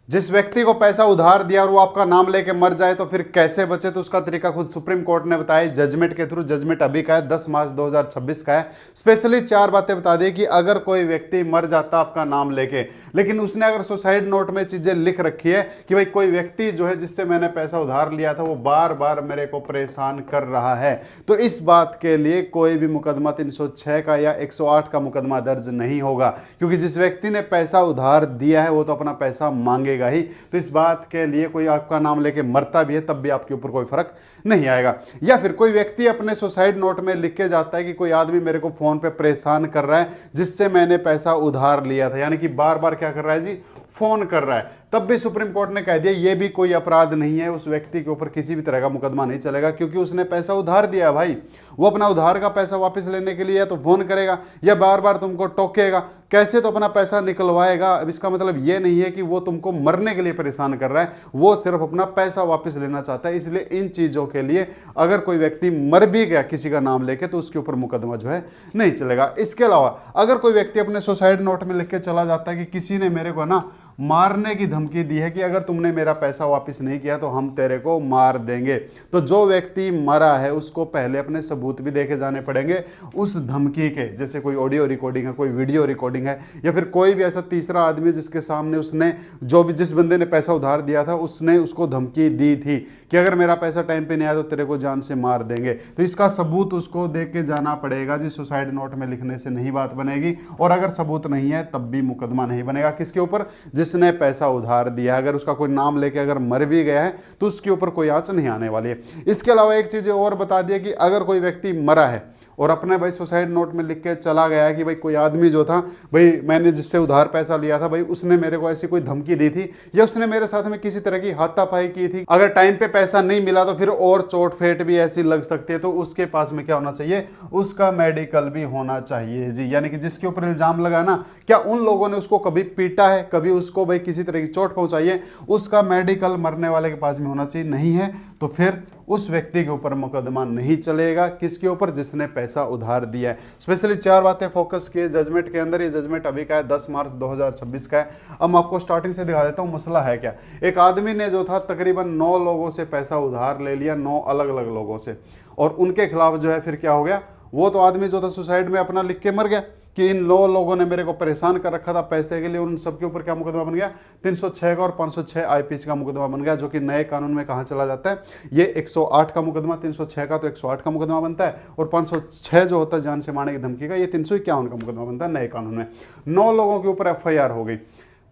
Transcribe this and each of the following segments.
जिस व्यक्ति को पैसा उधार दिया और वो आपका नाम लेके मर जाए तो फिर कैसे बचे, तो उसका तरीका खुद सुप्रीम कोर्ट ने बताया जजमेंट के थ्रू। जजमेंट अभी का है, 10 मार्च 2026 का है। स्पेशली 4 बातें बता दी कि अगर कोई व्यक्ति मर जाता आपका नाम लेके, लेकिन उसने अगर सुसाइड नोट में चीजें लिख रखी है कि भाई कोई व्यक्ति जो है जिससे मैंने पैसा उधार लिया था वो बार बार मेरे को परेशान कर रहा है, तो इस बात के लिए कोई भी मुकदमा 306 का या 108 का मुकदमा दर्ज नहीं होगा, क्योंकि जिस व्यक्ति ने पैसा उधार दिया है वो तो अपना पैसा मांगेगा ही। तो इस बात के लिए कोई आपका नाम लेके मरता भी है तब भी आपके ऊपर कोई फर्क नहीं आएगा। या फिर कोई व्यक्ति अपने सुसाइड नोट में लिख के जाता है कि कोई आदमी मेरे को फोन पे परेशान कर रहा है जिससे मैंने पैसा उधार लिया था, यानी कि बार बार क्या कर रहा है जी, फोन कर रहा है, तब भी सुप्रीम कोर्ट ने कह दिया ये भी कोई अपराध नहीं है, उस व्यक्ति के ऊपर किसी भी तरह का मुकदमा नहीं चलेगा, क्योंकि उसने पैसा उधार दिया भाई। वो अपना उधार का पैसा वापस लेने के लिए या तो फोन करेगा या बार बार तुमको टोकेगा, कैसे तो अपना पैसा निकलवाएगा। अब इसका मतलब ये नहीं है कि वो तुमको मरने के लिए परेशान कर रहा है, वो सिर्फ अपना पैसा वापस लेना चाहता है। इसलिए इन चीजों के लिए अगर कोई व्यक्ति मर भी गया किसी का नाम लेके तो उसके ऊपर मुकदमा जो है नहीं चलेगा। इसके अलावा अगर कोई व्यक्ति अपने सुसाइड नोट में लिख के चला जाता है कि किसी ने मेरे को ना मारने की धमकी दी है कि अगर तुमने मेरा पैसा वापस नहीं किया तो हम तेरे को मार देंगे, तो जो व्यक्ति मरा है उसको पहले अपने सबूत भी देखे जाने पड़ेंगे उस धमकी के, जैसे कोई ऑडियो रिकॉर्डिंग है, कोई वीडियो रिकॉर्डिंग है, या फिर कोई भी ऐसा तीसरा आदमी जिसके सामने उसने जो भी जिस बंदे ने पैसा उधार दिया था उसने उसको धमकी दी थी कि अगर मेरा पैसा टाइम पे नहीं आया तो तेरे को जान से मार देंगे, तो इसका सबूत उसको दे के जाना पड़ेगा जी। सुसाइड नोट में लिखने से नहीं बात बनेगी, और अगर सबूत नहीं है तब भी मुकदमा नहीं बनेगा। किसके ऊपर? जिसने पैसा उधार दिया। अगर उसका कोई नाम लेके अगर मर भी गया है तो उसके ऊपर कोई आंच नहीं आने वाली है। इसके अलावा एक चीज और बता दिया कि अगर कोई व्यक्ति मरा है और अपने भाई सुसाइड नोट में लिख के चला गया है कि भाई कोई आदमी जो था, भाई मैंने जिससे उधार पैसा लिया था, भाई उसने मेरे को ऐसी कोई धमकी दी थी या उसने मेरे साथ में किसी तरह की हाथापाई की थी, अगर टाइम पे पैसा नहीं मिला तो फिर और चोट फेट भी ऐसी लग सकती है, तो उसके पास में क्या होना चाहिए? उसका मेडिकल भी होना चाहिए जी। यानी कि जिसके ऊपर इल्जाम लगा ना, क्या उन लोगों ने उसको कभी पीटा है, कभी उसको भाई किसी तरह की चोट पहुंचाई है, उसका मेडिकल मरने वाले के पास में होना चाहिए। नहीं है तो फिर उस व्यक्ति के ऊपर मुकदमा नहीं चलेगा। किसके ऊपर? जिसने पैसा उधार दिया है। स्पेशली 4 बातें फोकस किए जजमेंट के अंदर। ये जजमेंट अभी का है, 10 मार्च 2026 का है। अब मैं आपको स्टार्टिंग से दिखा देता हूं मसला है क्या। एक आदमी ने जो था तकरीबन 9 लोगों से पैसा उधार ले लिया, 9 अलग अलग लोगों से, और उनके खिलाफ जो है फिर क्या हो गया, वो तो आदमी जो था सुसाइड में अपना लिख के मर गया कि इन 9 लोगों ने मेरे को परेशान कर रखा था पैसे के लिए। उन सबके ऊपर क्या मुकदमा बन गया? 306 का और 506 आईपीसी का मुकदमा बन गया, जो कि नए कानून में कहां चला जाता है? ये 108 का मुकदमा, 306 का तो 108 का मुकदमा बनता है, और 506 जो होता है जान से मारने की धमकी का, ये 351 का मुकदमा बनता है नए कानून में। 9 लोगों के ऊपर एफआईआर हो गई।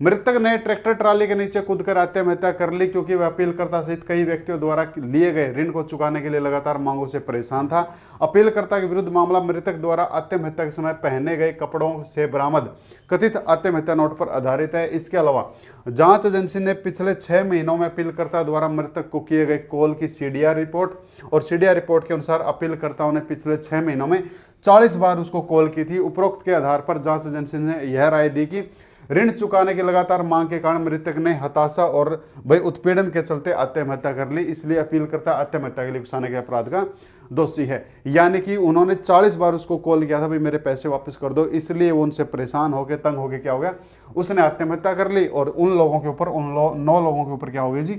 मृतक ने ट्रैक्टर ट्राली के नीचे कूदकर आत्महत्या कर ली, क्योंकि वह अपीलकर्ता सहित कई व्यक्तियों द्वारा लिए गए ऋण को चुकाने के लिए लगातार मांगों से परेशान था। अपीलकर्ता के विरुद्ध मामला मृतक द्वारा आत्महत्या के समय पहने गए कपड़ों से बरामद कथित आत्महत्या नोट पर आधारित है। इसके अलावा जांच एजेंसी ने पिछले 6 महीनों में अपीलकर्ता द्वारा मृतक को किए गए कॉल की सीडीआर रिपोर्ट, और सीडीआर रिपोर्ट के अनुसार अपीलकर्ताओं ने पिछले 6 महीनों में 40 बार उसको कॉल की थी। उपरोक्त के आधार पर जांच एजेंसी ने यह राय दी कि ऋण चुकाने की लगातार मांग के कारण मृतक ने हताशा और भय उत्पीड़न के चलते आत्महत्या कर ली, इसलिए अपीलकर्ता आत्महत्या के लिए उकसाने के अपराध का दोषी है। यानी कि उन्होंने 40 बार उसको कॉल किया था भाई मेरे पैसे वापस कर दो, इसलिए वो उनसे परेशान होकर तंग होकर क्या हो गया, उसने आत्महत्या कर ली, और उन लोगों के ऊपर 9 लोगों के ऊपर क्या हो गई जी,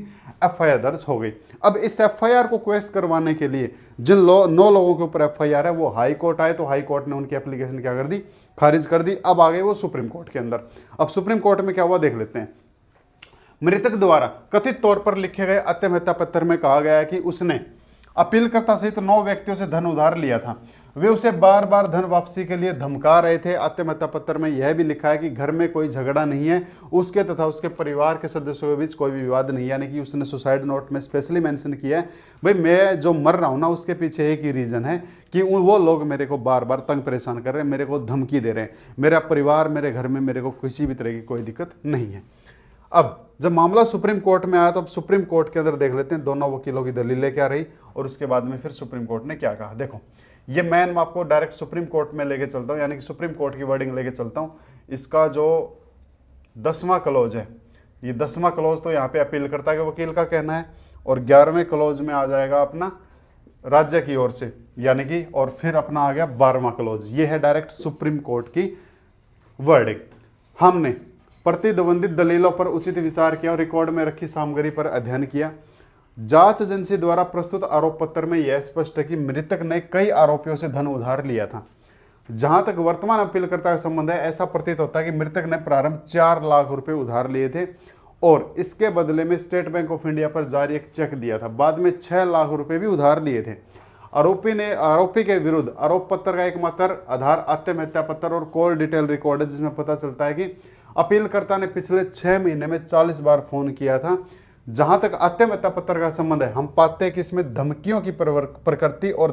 एफआईआर दर्ज हो गई। अब इस एफआईआर को क्वेश करवाने के लिए जिन 9 लोगों के ऊपर एफआईआर है वो हाई कोर्ट आए, तो हाई कोर्ट ने उनकी एप्लीकेशन क्या कर दी, खारिज कर दी। अब आ गए वो सुप्रीम कोर्ट के अंदर। अब सुप्रीम कोर्ट में क्या हुआ देख लेते हैं। मृतक द्वारा कथित तौर पर लिखे गए आत्महत्या पत्र में कहा गया है कि उसने अपीलकर्ता सहित 9 व्यक्तियों से धन उधार लिया था, वे उसे बार बार धन वापसी के लिए धमका रहे थे। आत्महत्या पत्र में यह भी लिखा है कि घर में कोई झगड़ा नहीं है, उसके तथा उसके परिवार के सदस्यों के बीच कोई भी विवाद नहीं। यानी कि उसने सुसाइड नोट में स्पेशली मेंशन किया है भाई मैं जो मर रहा हूं ना उसके पीछे एक ही रीजन है कि वो लोग मेरे को बार बार तंग परेशान कर रहे हैं, मेरे को धमकी दे रहे हैं, मेरा परिवार मेरे घर में मेरे को किसी भी तरह की कोई दिक्कत नहीं है। अब जब मामला सुप्रीम कोर्ट में आया तो अब सुप्रीम कोर्ट के अंदर देख लेते हैं दोनों वकीलों की दलीलें क्या रही, और उसके बाद में फिर सुप्रीम कोर्ट ने क्या कहा। देखो ये मैं आपको डायरेक्ट सुप्रीम कोर्ट में लेके चलता हूँ, यानी कि सुप्रीम कोर्ट की वर्डिंग लेके चलता हूँ। इसका जो 10वां क्लोज है, ये 10वां क्लोज तो यहाँ पे अपीलकर्ता के वकील का कहना है, और 11वें क्लोज में आ जाएगा अपना राज्य की ओर से, यानी कि, और फिर अपना आ गया 12वां क्लोज। ये है डायरेक्ट सुप्रीम कोर्ट की वर्डिंग। हमने प्रतिद्वंदित दलीलों पर उचित विचार किया और रिकॉर्ड में रखी सामग्री पर अध्ययन किया। जांच एजेंसी द्वारा प्रस्तुत आरोप पत्र में यह स्पष्ट है कि मृतक ने कई आरोपियों से धन उधार लिया था। जहां तक वर्तमान अपीलकर्ता का संबंध है, ऐसा प्रतीत होता है कि मृतक ने प्रारंभ 4 लाख रुपए उधार लिए थे और इसके बदले में स्टेट बैंक ऑफ इंडिया पर जारी एक चेक दिया था। बाद में 6 लाख रुपए भी उधार लिए थे। आरोपी के विरुद्ध आरोप पत्र का एकमात्र आधार आत्महत्या पत्र और कॉल डिटेल रिकॉर्ड है, जिसमें पता चलता है कि अपीलकर्ता ने पिछले 6 महीने में 40 बार फोन किया था। जहां तक आत्महत्या पत्र का संबंध है, हम पाते हैं कि इसमें धमकियों की प्रकृति और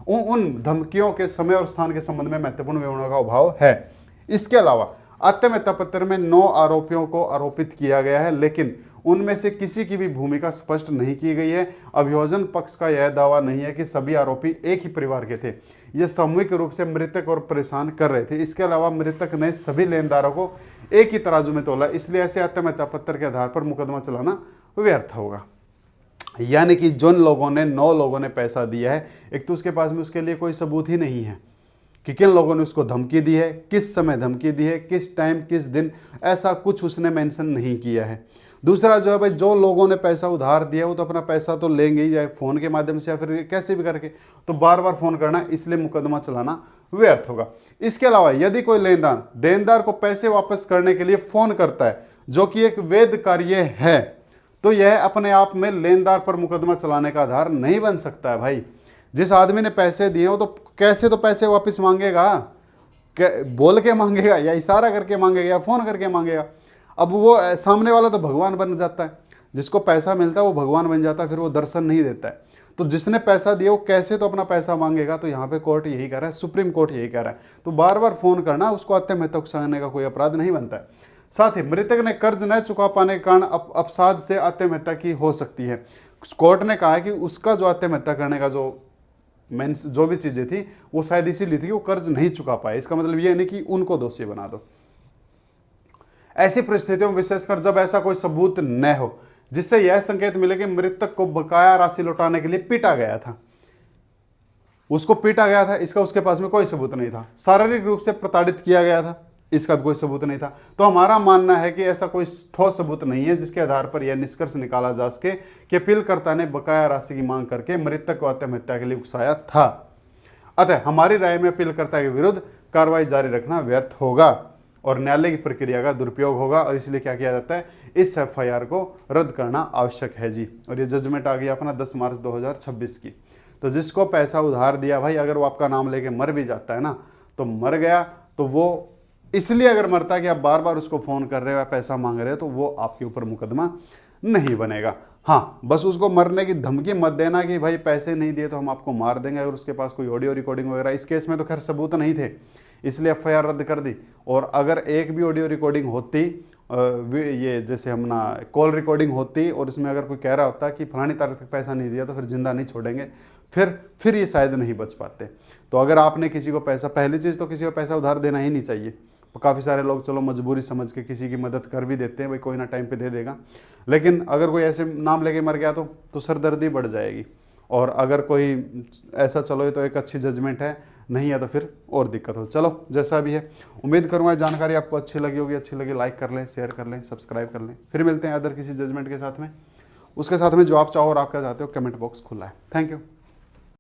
उन धमकियों के समय और स्थान के संबंध में महत्वपूर्ण विवरणों का अभाव है। इसके अलावा आत्महत्या पत्र में 9 आरोपियों को आरोपित किया गया है, लेकिन उनमें से किसी की भी भूमिका स्पष्ट नहीं की गई है। अभियोजन पक्ष का यह दावा नहीं है कि सभी आरोपी एक ही परिवार के थे। ये सामूहिक रूप से मृतक और परेशान कर रहे थे। इसके अलावा मृतक ने सभी लेनदारों को एक ही तराजू में तोला, इसलिए ऐसे आत्महत्या पत्र के आधार पर मुकदमा चलाना व्यर्थ होगा। यानी कि जिन लोगों ने 9 लोगों ने पैसा दिया है, एक तो उसके पास में उसके लिए कोई सबूत ही नहीं है कि किन लोगों ने उसको धमकी दी है, किस समय धमकी दी है, किस टाइम, किस दिन, ऐसा कुछ उसने मेंशन नहीं किया है। दूसरा जो है भाई, जो लोगों ने पैसा उधार दिया वो तो अपना पैसा तो लेंगे ही, चाहे फ़ोन के माध्यम से या फिर कैसे भी करके, तो बार बार फ़ोन करना, इसलिए मुकदमा चलाना व्यर्थ होगा। इसके अलावा यदि कोई लेनदार देनदार को पैसे वापस करने के लिए फ़ोन करता है, जो कि एक वैध कार्य है, तो यह अपने आप में लेनदार पर मुकदमा चलाने का आधार नहीं बन सकता है। भाई जिस आदमी ने पैसे दिए वो तो कैसे तो पैसे वापस मांगेगा, बोल के मांगेगा या इशारा करके मांगेगा या फ़ोन करके मांगेगा। अब वो सामने वाला तो भगवान बन जाता है, जिसको पैसा मिलता है वो भगवान बन जाता है, फिर वो दर्शन नहीं देता है। तो जिसने पैसा दिया वो कैसे तो अपना पैसा मांगेगा। तो यहाँ पे कोर्ट यही कह रहा है, सुप्रीम कोर्ट यही कह रहा है। तो बार बार फ़ोन करना उसको आत्महत्या उकसाने का कोई अपराध नहीं बनता है। साथ ही मृतक ने कर्ज न चुका पाने के कारण अवसाद से आत्महत्या की हो सकती है। कोर्ट ने कहा है कि उसका जो आत्महत्या करने का जो भी चीज़ें थी वो शायद इसीलिए थी कि वो कर्ज नहीं चुका पाए। इसका मतलब ये नहीं कि उनको दोषी बना दो। ऐसी परिस्थितियों में विशेषकर जब ऐसा कोई सबूत न हो जिससे यह संकेत मिले कि मृतक को बकाया राशि लौटाने के लिए पीटा गया था, उसको पीटा गया था, इसका उसके पास में कोई सबूत नहीं था। शारीरिक रूप से प्रताड़ित किया गया था, इसका भी कोई सबूत नहीं था। तो हमारा मानना है कि ऐसा कोई ठोस सबूत नहीं है जिसके आधार पर यह निष्कर्ष निकाला जा सके कि अपीलकर्ता ने बकाया राशि की मांग करके मृतक को आत्महत्या के लिए उकसाया था। अतः हमारी राय में अपीलकर्ता के विरुद्ध कार्रवाई जारी रखना व्यर्थ होगा और न्यायालय की प्रक्रिया का दुरुपयोग होगा, और इसलिए क्या किया जाता है, इस FIR को रद्द करना आवश्यक है जी। और ये जजमेंट आ गया अपना 10 मार्च 2026 की। तो जिसको पैसा उधार दिया भाई, अगर वो आपका नाम लेके मर भी जाता है ना, तो मर गया, तो वो इसलिए अगर मरता है कि आप बार बार उसको फ़ोन कर रहे हो या पैसा मांग रहे हो, तो वो आपके ऊपर मुकदमा नहीं बनेगा। हाँ, बस उसको मरने की धमकी मत देना कि भाई पैसे नहीं दिए तो हम आपको मार देंगे। अगर उसके पास कोई ऑडियो रिकॉर्डिंग वगैरह, इस केस में तो खैर सबूत नहीं थे, इसलिए FIR रद्द कर दी। और अगर एक भी ऑडियो रिकॉर्डिंग होती, ये जैसे हम ना कॉल रिकॉर्डिंग होती और इसमें अगर कोई कह रहा होता कि फलानी तारीख तक पैसा नहीं दिया, तो फिर जिंदा नहीं छोड़ेंगे, फिर ये शायद नहीं बच पाते। तो अगर आपने किसी को पैसा, पहली चीज़ तो किसी को पैसा उधार देना ही नहीं चाहिए। काफ़ी सारे लोग चलो मजबूरी समझ के किसी की मदद कर भी देते हैं, भाई कोई ना टाइम पे दे देगा, लेकिन अगर कोई ऐसे नाम लेके मर गया तो सरदर्दी बढ़ जाएगी। और अगर कोई ऐसा, चलो ये तो एक अच्छी जजमेंट है, नहीं है तो फिर और दिक्कत हो। चलो जैसा भी है, उम्मीद करूँगा जानकारी आपको अच्छी लगी होगी। अच्छी लगी लाइक कर लें, शेयर कर लें, सब्सक्राइब कर लें। फिर मिलते हैं अदर किसी जजमेंट के साथ में, उसके साथ में जो आप चाहो और आप क्या चाहते हो, कमेंट बॉक्स खुला है। Thank you.